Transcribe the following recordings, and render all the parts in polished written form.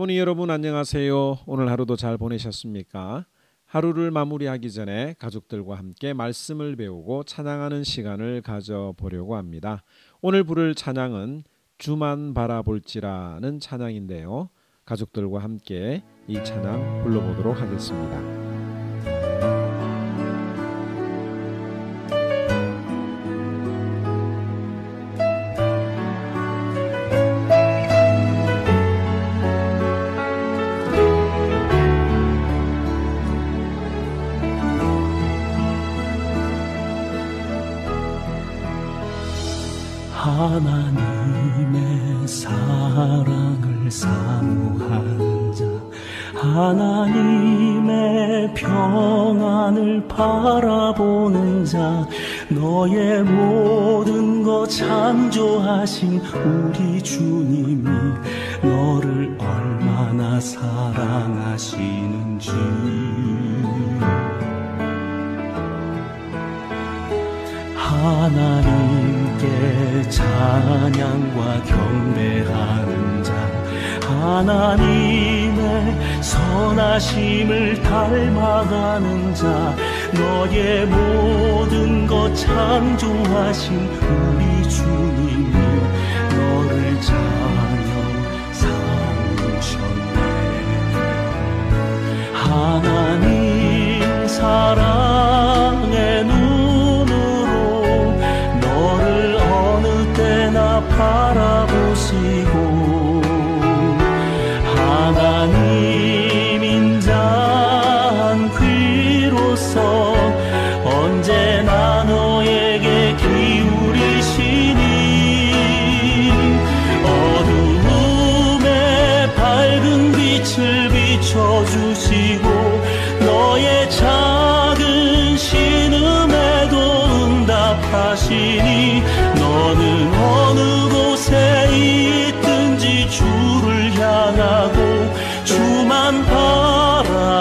사랑하는 여러분 안녕하세요. 오늘 하루도 잘 보내셨습니까? 하루를 마무리하기 전에 가족들과 함께 말씀을 배우고 찬양하는 시간을 가져보려고 합니다. 오늘 부를 찬양은 주만 바라볼지라는 찬양인데요. 가족들과 함께 이 찬양 불러보도록 하겠습니다. 하나님의 사랑을 사모하는 자, 하나님의 평안을 바라보는 자, 너의 모든 것 창조하신 우리 주님이 너를 얼마나 사랑하시는지 하나님께 찬양과 경배하는 자, 하나님의 선하심을 닮아가는 자, 너의 모든 것 창조하신 우리 주님이 너를 자녀 삼으셨네. 하나님 사랑의 너를 어느 때나 바라보시고 하나님 인자한 귀로서 언제나 너에게 기울이시니 어두움에 밝은 빛을 비춰주시고 너의 작은 신음에도 응답하시니 너는 어느 곳에 있든지 주를 향하고 주만 바라볼지라.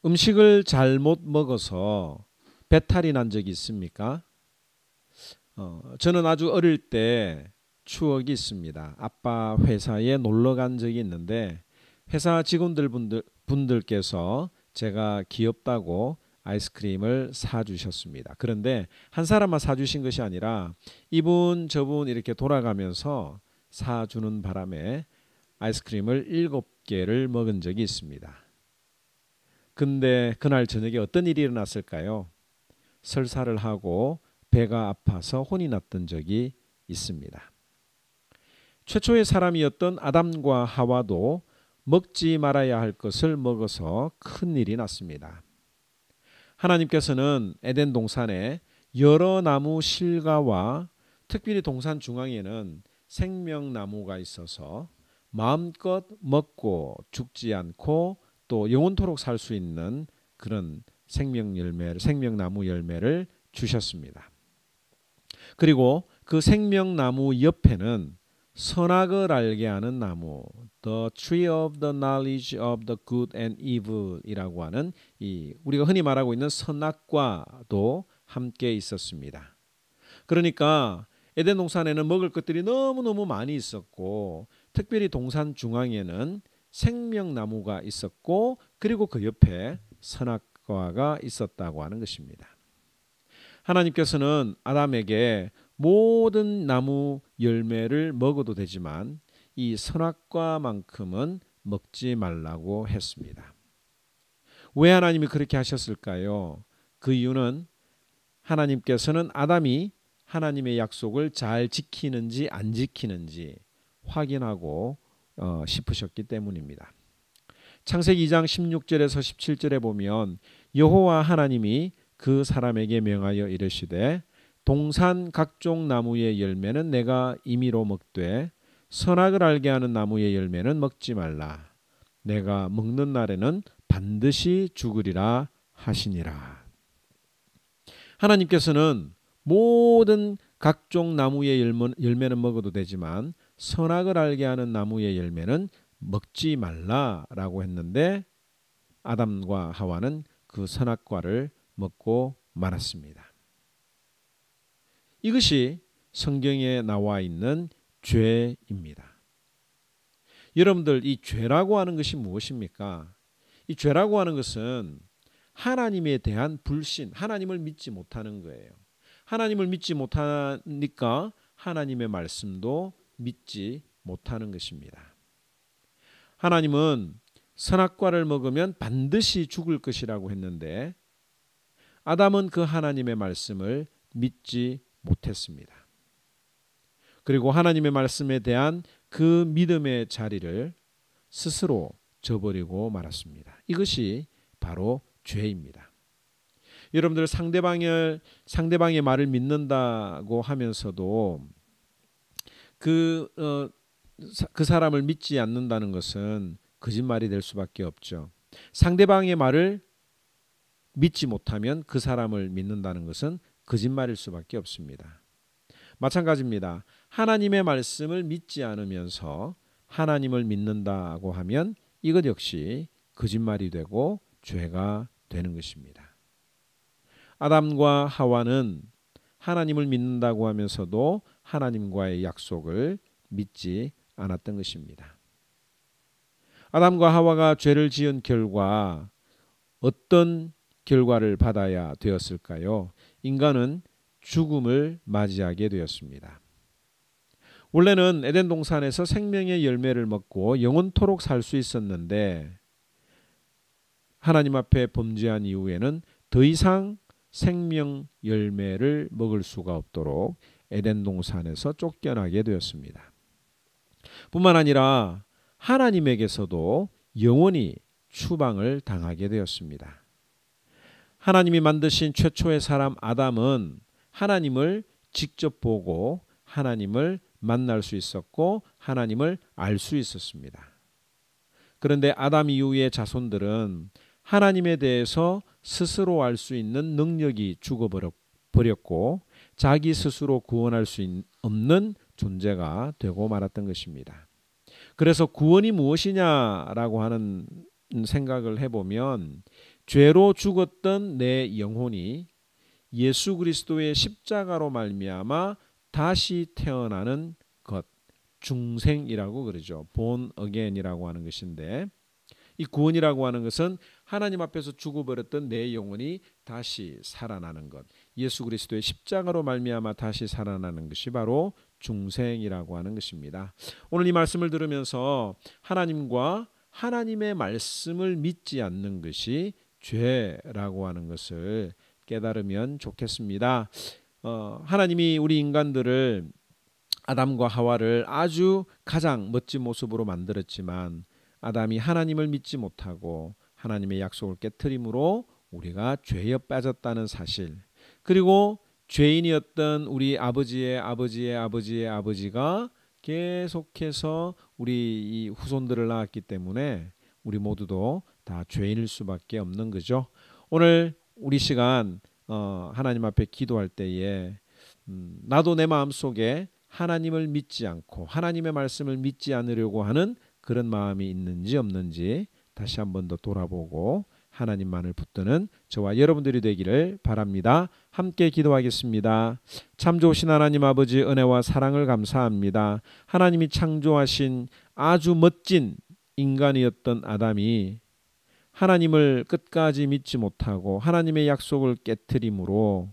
음식을 잘못 먹어서 배탈이 난 적이 있습니까? 저는 아주 어릴 때 추억이 있습니다. 아빠 회사에 놀러 간 적이 있는데 회사 분들께서 제가 귀엽다고 아이스크림을 사주셨습니다. 그런데 한 사람만 사주신 것이 아니라 이분 저분 이렇게 돌아가면서 사주는 바람에 아이스크림을 7개를 먹은 적이 있습니다. 근데 그날 저녁에 어떤 일이 일어났을까요? 설사를 하고 배가 아파서 혼이 났던 적이 있습니다. 최초의 사람이었던 아담과 하와도 먹지 말아야 할 것을 먹어서 큰일이 났습니다. 하나님께서는 에덴 동산에 여러 나무 실과와 특별히 동산 중앙에는 생명나무가 있어서 마음껏 먹고 죽지 않고 또 영원토록 살 수 있는 그런 생명나무 열매를 주셨습니다. 그리고 그 생명나무 옆에는 선악을 알게 하는 나무, The Tree of the Knowledge of the Good and Evil이라고 하는 우리가 흔히 말하고 있는 선악과도 함께 있었습니다. 그러니까 에덴 동산에는 먹을 것들이 너무너무 많이 있었고 특별히 동산 중앙에는 생명나무가 있었고 그리고 그 옆에 선악과가 있었다고 하는 것입니다. 하나님께서는 아담에게 모든 나무 열매를 먹어도 되지만 이 선악과만큼은 먹지 말라고 했습니다. 왜 하나님이 그렇게 하셨을까요? 그 이유는 하나님께서는 아담이 하나님의 약속을 잘 지키는지 안 지키는지 확인하고 싶으셨기 때문입니다. 창세기 2장 16절에서 17절에 보면 여호와 하나님이 그 사람에게 명하여 이르시되 동산 각종 나무의 열매는 내가 임의로 먹되 선악을 알게 하는 나무의 열매는 먹지 말라. 내가 먹는 날에는 반드시 죽으리라 하시니라. 하나님께서는 모든 각종 나무의 열매는 먹어도 되지만 선악을 알게 하는 나무의 열매는 먹지 말라라고 했는데 아담과 하와는 그 선악과를 먹고 말았습니다. 이것이 성경에 나와 있는 죄입니다. 여러분들 이 죄라고 하는 것이 무엇입니까? 이 죄라고 하는 것은 하나님에 대한 불신, 하나님을 믿지 못하는 거예요. 하나님을 믿지 못하니까 하나님의 말씀도 믿지 못하는 것입니다. 하나님은 선악과를 먹으면 반드시 죽을 것이라고 했는데 아담은 그 하나님의 말씀을 믿지 못했습니다. 그리고 하나님의 말씀에 대한 그 믿음의 자리를 스스로 저버리고 말았습니다. 이것이 바로 죄입니다. 여러분들 상대방의 말을 믿는다고 하면서도 그 사람을 믿지 않는다는 것은 거짓말이 될 수밖에 없죠. 상대방의 말을 믿지 못하면 그 사람을 믿는다는 것은 거짓말일 수밖에 없습니다. 마찬가지입니다. 하나님의 말씀을 믿지 않으면서 하나님을 믿는다고 하면 이것 역시 거짓말이 되고 죄가 되는 것입니다. 아담과 하와는 하나님을 믿는다고 하면서도 하나님과의 약속을 믿지 않았던 것입니다. 아담과 하와가 죄를 지은 결과 어떤 결과를 받아야 되었을까요? 인간은 죽음을 맞이하게 되었습니다. 원래는 에덴 동산에서 생명의 열매를 먹고 영원토록 살 수 있었는데 하나님 앞에 범죄한 이후에는 더 이상 생명 열매를 먹을 수가 없도록 에덴 동산에서 쫓겨나게 되었습니다. 뿐만 아니라 하나님에게서도 영원히 추방을 당하게 되었습니다. 하나님이 만드신 최초의 사람 아담은 하나님을 직접 보고 하나님을 만날 수 있었고 하나님을 알 수 있었습니다. 그런데 아담 이후의 자손들은 하나님에 대해서 스스로 알 수 있는 능력이 죽어버렸고 자기 스스로 구원할 수 없는 존재가 되고 말았던 것입니다. 그래서 구원이 무엇이냐라고 하는 생각을 해보면 죄로 죽었던 내 영혼이 예수 그리스도의 십자가로 말미암아 다시 태어나는 것, 중생이라고 그러죠. born again이라고 하는 것인데 이 구원이라고 하는 것은 하나님 앞에서 죽어버렸던 내 영혼이 다시 살아나는 것, 예수 그리스도의 십자가로 말미암아 다시 살아나는 것이 바로 중생이라고 하는 것입니다. 오늘 이 말씀을 들으면서 하나님과 하나님의 말씀을 믿지 않는 것이 죄라고 하는 것을 깨달으면 좋겠습니다. 하나님이 우리 인간들을 아담과 하와를 아주 가장 멋진 모습으로 만들었지만 아담이 하나님을 믿지 못하고 하나님의 약속을 깨트림으로 우리가 죄에 빠졌다는 사실, 그리고 죄인이었던 우리 아버지의 아버지가 계속해서 우리 이 후손들을 낳았기 때문에 우리 모두도 다 죄인일 수밖에 없는 거죠. 오늘 우리 시간 하나님 앞에 기도할 때에 나도 내 마음속에 하나님을 믿지 않고 하나님의 말씀을 믿지 않으려고 하는 그런 마음이 있는지 없는지 다시 한번 더 돌아보고 하나님만을 붙드는 저와 여러분들이 되기를 바랍니다. 함께 기도하겠습니다. 참 좋으신 하나님 아버지, 은혜와 사랑을 감사합니다. 하나님이 창조하신 아주 멋진 인간이었던 아담이 하나님을 끝까지 믿지 못하고 하나님의 약속을 깨트림으로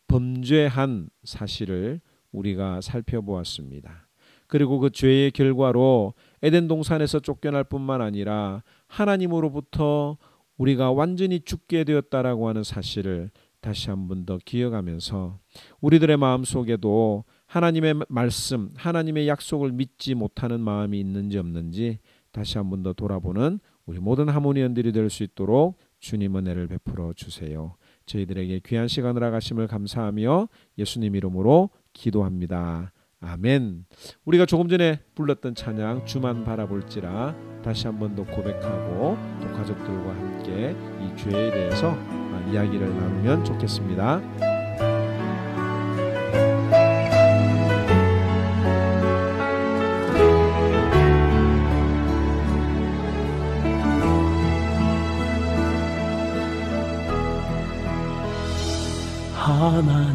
범죄한 사실을 우리가 살펴보았습니다. 그리고 그 죄의 결과로 에덴 동산에서 쫓겨날 뿐만 아니라 하나님으로부터 우리가 완전히 죽게 되었다라고 하는 사실을 다시 한 번 더 기억하면서 우리들의 마음속에도 하나님의 말씀, 하나님의 약속을 믿지 못하는 마음이 있는지 없는지 다시 한 번 더 돌아보는 우리 모든 하모니언들이 될 수 있도록 주님 은혜를 베풀어 주세요. 저희들에게 귀한 시간을 허락하심을 감사하며 예수님 이름으로 기도합니다. 아멘. 우리가 조금 전에 불렀던 찬양 주만 바라볼지라 다시 한 번 더 고백하고 또 가족들과 함께 이 죄에 대해서 이야기를 나누면 좋겠습니다.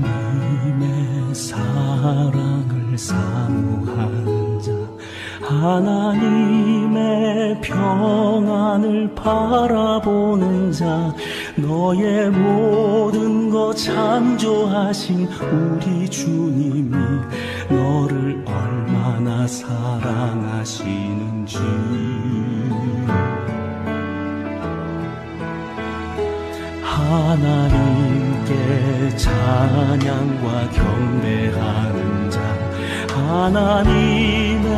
하나님의 사랑을 사모하는 자, 하나님의 평안을 바라보는 자, 너의 모든 것 창조하신 우리 주님이 너를 얼마나 사랑하시는지 하나님께 찬양과 경배하는 자, 하나님의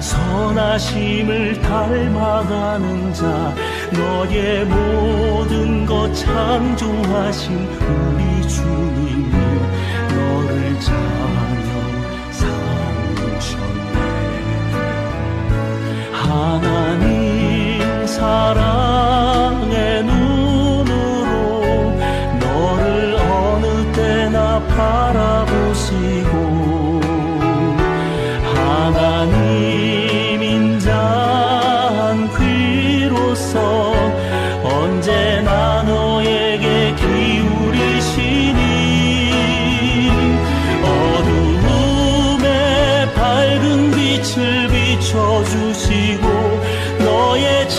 선하심을 닮아가는 자, 너의 모든 것 창조하신 우리 주님이 너를 찬양 삼으셨네. 하나님 사랑의 눈으로 너를 어느 때나 바라보시고 하나님 인자한 귀로서 언제나 너에게 기울이시니 어두움에 밝은 빛을 비춰주시고 너의